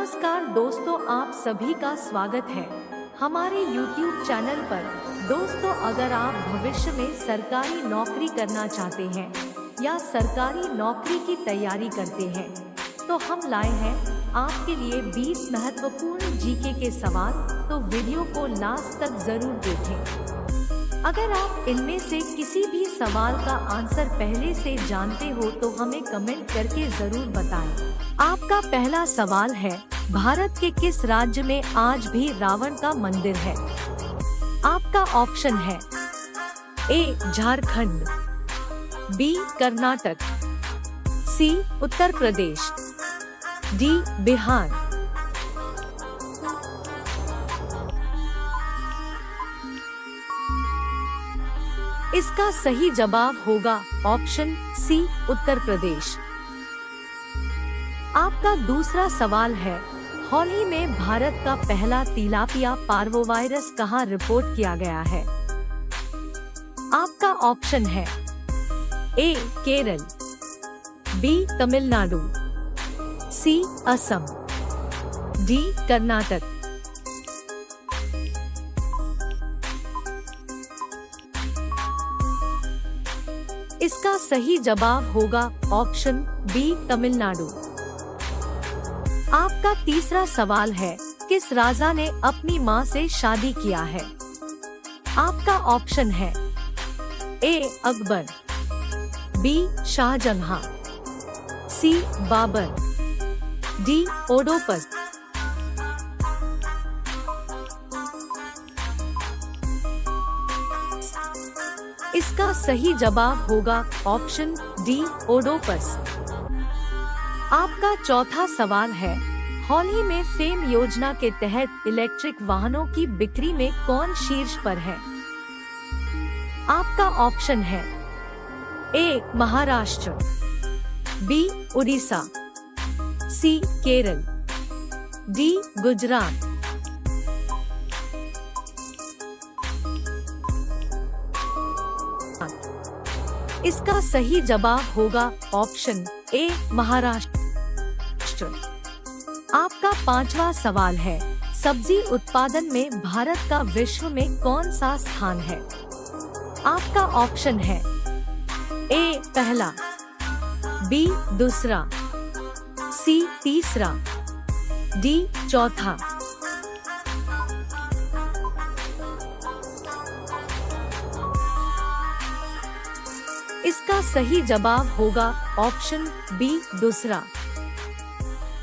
नमस्कार दोस्तों, आप सभी का स्वागत है हमारे YouTube चैनल पर। दोस्तों, अगर आप भविष्य में सरकारी नौकरी करना चाहते हैं या सरकारी नौकरी की तैयारी करते हैं तो हम लाए हैं आपके लिए 20 महत्वपूर्ण जीके के सवाल, तो वीडियो को लास्ट तक जरूर देखें। अगर आप इनमें से किसी भी सवाल का आंसर पहले से जानते हो तो हमें कमेंट करके जरूर बताएं। आपका पहला सवाल है, भारत के किस राज्य में आज भी रावण का मंदिर है? आपका ऑप्शन है ए झारखंड, बी कर्नाटक, सी उत्तर प्रदेश, डी बिहार। इसका सही जवाब होगा ऑप्शन सी उत्तर प्रदेश। आपका दूसरा सवाल है, हाल ही में भारत का पहला तिलापिया पार्वोवायरस कहां रिपोर्ट किया गया है? आपका ऑप्शन है ए केरल, बी तमिलनाडु, सी असम, डी कर्नाटक। इसका सही जवाब होगा ऑप्शन बी तमिलनाडु। आपका तीसरा सवाल है, किस राजा ने अपनी मां से शादी किया है? आपका ऑप्शन है ए अकबर, बी शाहजहां, सी बाबर, डी ओडोपस। इसका सही जवाब होगा ऑप्शन डी ओडोपस। आपका चौथा सवाल है, हाल ही में फेम योजना के तहत इलेक्ट्रिक वाहनों की बिक्री में कौन शीर्ष पर है? आपका ऑप्शन है ए महाराष्ट्र, बी उड़ीसा, सी केरल, डी गुजरात। इसका सही जवाब होगा ऑप्शन ए महाराष्ट्र। आपका पांचवा सवाल है, सब्जी उत्पादन में भारत का विश्व में कौन सा स्थान है? आपका ऑप्शन है ए पहला, बी दूसरा, सी तीसरा, डी चौथा। इसका सही जवाब होगा ऑप्शन बी दूसरा।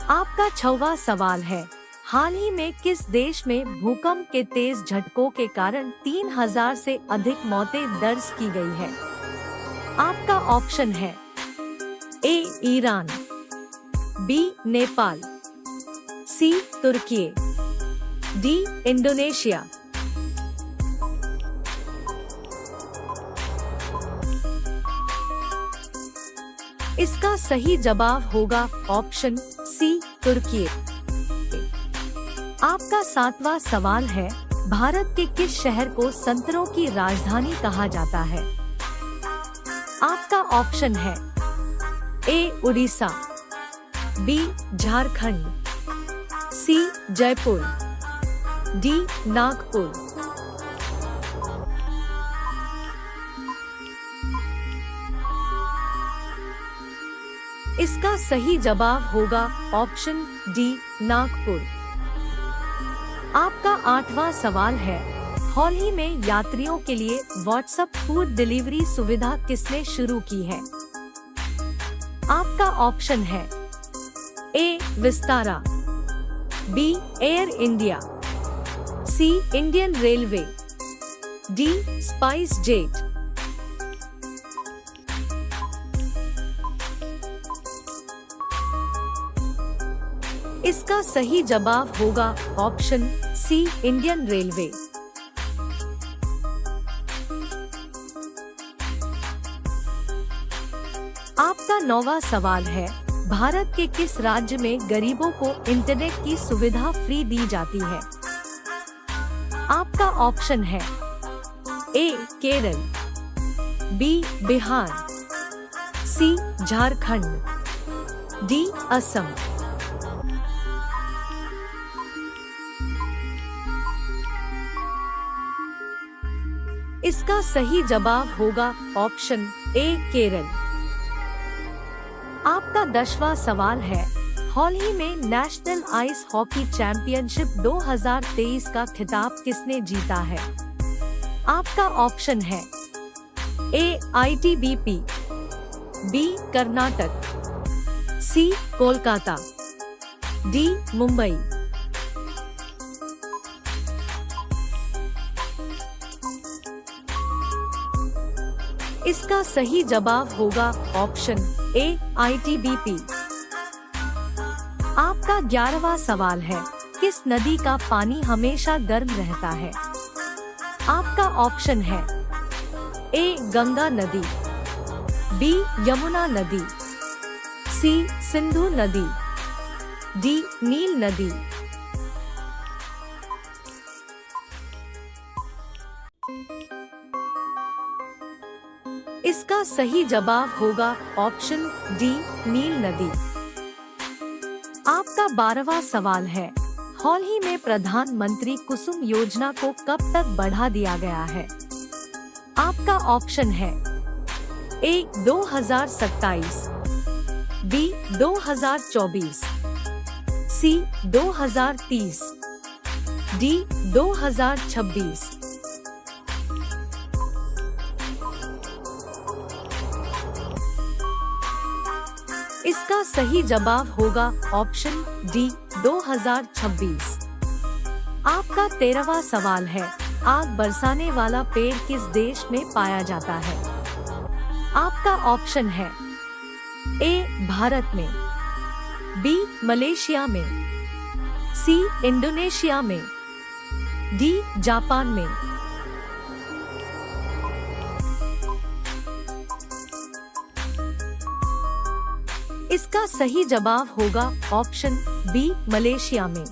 आपका छठवां सवाल है, हाल ही में किस देश में भूकंप के तेज झटकों के कारण 3000 से अधिक मौतें दर्ज की गई है? आपका ऑप्शन है ए ईरान, बी नेपाल, सी तुर्की, डी इंडोनेशिया। इसका सही जवाब होगा ऑप्शन सी तुर्की। आपका सातवां सवाल है, भारत के किस शहर को संतरों की राजधानी कहा जाता है? आपका ऑप्शन है ए उड़ीसा, बी झारखंड, सी जयपुर, डी नागपुर। इसका सही जवाब होगा ऑप्शन डी नागपुर। आपका आठवां सवाल है, हाल ही में यात्रियों के लिए व्हाट्सएप फूड डिलीवरी सुविधा किसने शुरू की है? आपका ऑप्शन है A Vistara, B Air India, C Indian railway, D SpiceJet. इसका सही जवाब होगा ऑप्शन सी इंडियन रेलवे। आपका नौवां सवाल है, भारत के किस राज्य में गरीबों को इंटरनेट की सुविधा फ्री दी जाती है? आपका ऑप्शन है ए केरल, बी बिहार, सी झारखंड, डी असम। इसका सही जवाब होगा ऑप्शन ए केरल। आपका 10वां सवाल है, हाल ही में नेशनल आइस हॉकी चैंपियनशिप 2023 का खिताब किसने जीता है? आपका ऑप्शन है ए ITBP, बी कर्नाटक, सी कोलकाता, डी मुंबई। इसका सही जवाब होगा ऑप्शन ए ITBP। आपका 11वां सवाल है, किस नदी का पानी हमेशा गर्म रहता है? आपका ऑप्शन है ए गंगा नदी, बी यमुना नदी, सी सिंधु नदी, डी नील नदी। इसका सही जवाब होगा ऑप्शन डी नील नदी। आपका 12वां सवाल है, हाल ही में प्रधानमंत्री कुसुम योजना को कब तक बढ़ा दिया गया है? आपका ऑप्शन है ए 2027, बी 2024, सी 2030, डी 2026। इसका सही जवाब होगा ऑप्शन डी 2026। आपका 13वां सवाल है, आग बरसाने वाला पेड़ किस देश में पाया जाता है? आपका ऑप्शन है ए भारत में, बी मलेशिया में, सी इंडोनेशिया में, डी जापान में। इसका सही जवाब होगा ऑप्शन बी मलेशिया में।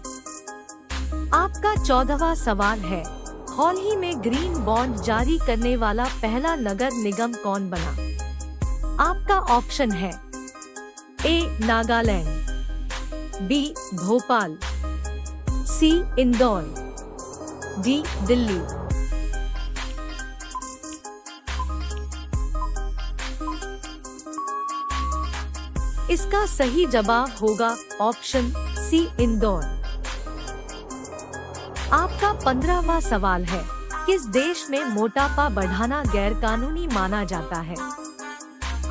आपका 14वां सवाल है, हाल ही में ग्रीन बॉन्ड जारी करने वाला पहला नगर निगम कौन बना? आपका ऑप्शन है ए नागालैंड, बी भोपाल, सी इंदौर, डी दिल्ली। इसका सही जवाब होगा ऑप्शन सी इंदौर। आपका 15वां सवाल है, किस देश में मोटापा बढ़ाना गैरकानूनी माना जाता है?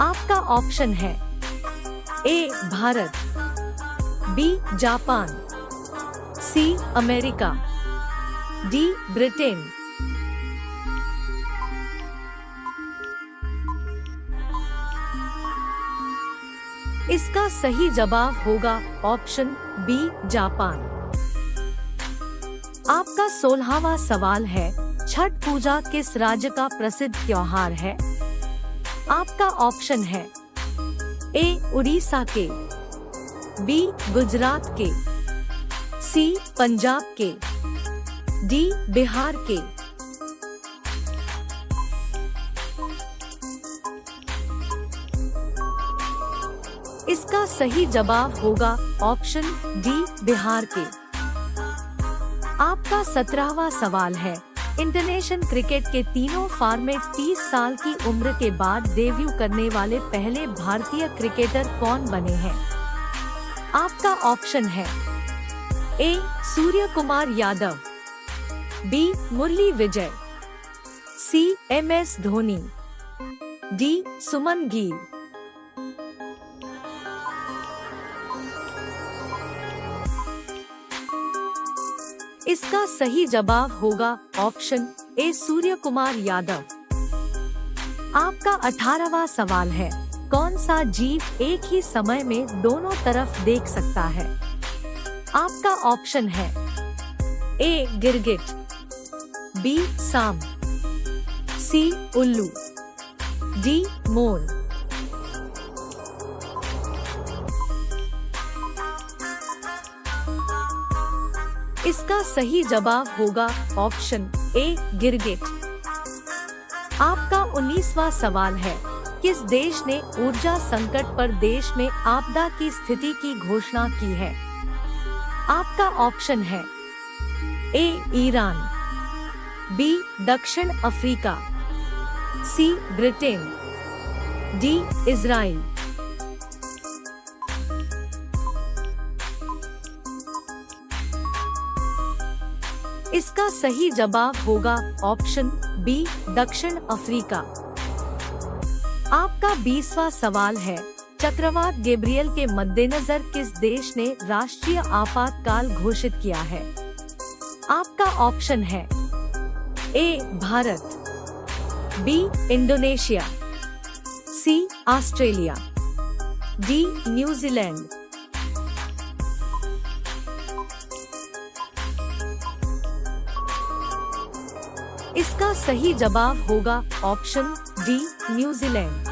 आपका ऑप्शन है A Bharat, B Japan, C America, D Britain. इसका सही जवाब होगा ऑप्शन बी जापान। आपका 16वां सवाल है, छठ पूजा किस राज्य का प्रसिद्ध त्योहार है? आपका ऑप्शन है ए उड़ीसा के, बी गुजरात के, सी पंजाब के, डी बिहार के। इसका सही जवाब होगा ऑप्शन डी बिहार के। आपका 17वां सवाल है, इंटरनेशनल क्रिकेट के तीनों फॉर्मेट 30 साल की उम्र के बाद डेब्यू करने वाले पहले भारतीय क्रिकेटर कौन बने हैं? आपका ऑप्शन है ए सूर्य कुमार यादव, बी मुरली विजय, सी MS धोनी, डी सुमन गिल। इसका सही जवाब होगा ऑप्शन ए सूर्य कुमार यादव। आपका 18वां सवाल है, कौन सा जीव एक ही समय में दोनों तरफ देख सकता है? आपका ऑप्शन है ए गिरगिट, बी सांप, सी उल्लू, डी मोर। इसका सही जवाब होगा ऑप्शन ए गिरगिट। आपका 19वां सवाल है, किस देश ने ऊर्जा संकट पर देश में आपदा की स्थिति की घोषणा की है? आपका ऑप्शन है ए ईरान, बी दक्षिण अफ्रीका, सी ब्रिटेन, डी इजराइल। इसका सही जवाब होगा ऑप्शन बी दक्षिण अफ्रीका। आपका 20वां सवाल है, चक्रवात गैब्रियल के मद्देनजर किस देश ने राष्ट्रीय आपातकाल घोषित किया है? आपका ऑप्शन है A Bharat, B Indonesia, C Australia, D New Zealand. इसका सही जवाब होगा ऑप्शन डी न्यूजीलैंड।